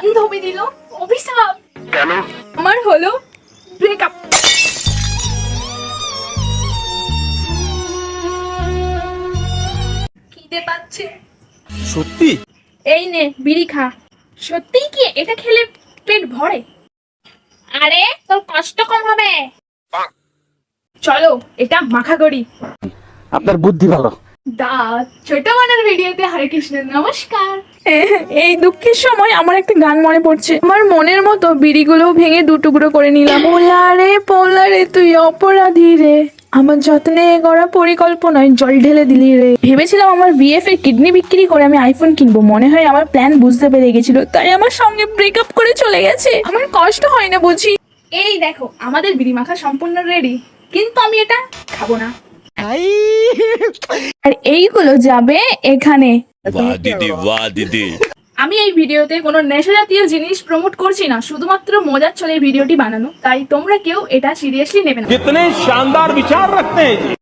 বান্ধবী দিল অভিশাপ। কেন? আমার হলো ব্রেকআপ। খিদে পাচ্ছে। সত্যি? এই নে বিড়ি খা। সত্যিই কি এটা খেলে পেট ভরে? আরে তোর কষ্ট কম হবে। চলো এটা মাখা করি। আপনার বুদ্ধি ভালো। দা ছোট মানের ভিডিওতে হরে কৃষ্ণ নমস্কার। এই দুঃখের সময় আমার একটা গান মনে পড়ছে। আমার মনের মতো বিড়িগুলো ভেঙে দু টুকরো করে নিলাম। পোলা রে তুই অপরাধী রে, আমার যত্নে গড়া পরিকল্পনায় জল ঢেলে দিলি রে। ভেবেছিলাম আমার বিএফ এর কিডনি বিক্রি করে আমি আইফোন কিনবো। মনে হয় আমার প্ল্যান বুঝতে পেরে গেছিল, তাই আমার সঙ্গে ব্রেকআপ করে চলে গেছে। আমার কষ্ট হয় না বুঝি। এই দেখো আমাদের বিড়ি মাখা সম্পূর্ণ রেডি, কিন্তু আমি এটা খাবো না। আর এইগুলো যাবে এখানে। वाह दीदी वाह दीदी। আমি এই ভিডিওতে কোনো নেশা জাতীয় জিনিস প্রমোট করছি না, শুধুমাত্র মজার ছলে ভিডিওটি বানানো, তাই তোমরা কেউ এটা সিরিয়াসলি নেবে না। कितने शानदार विचार रखते हैं जी।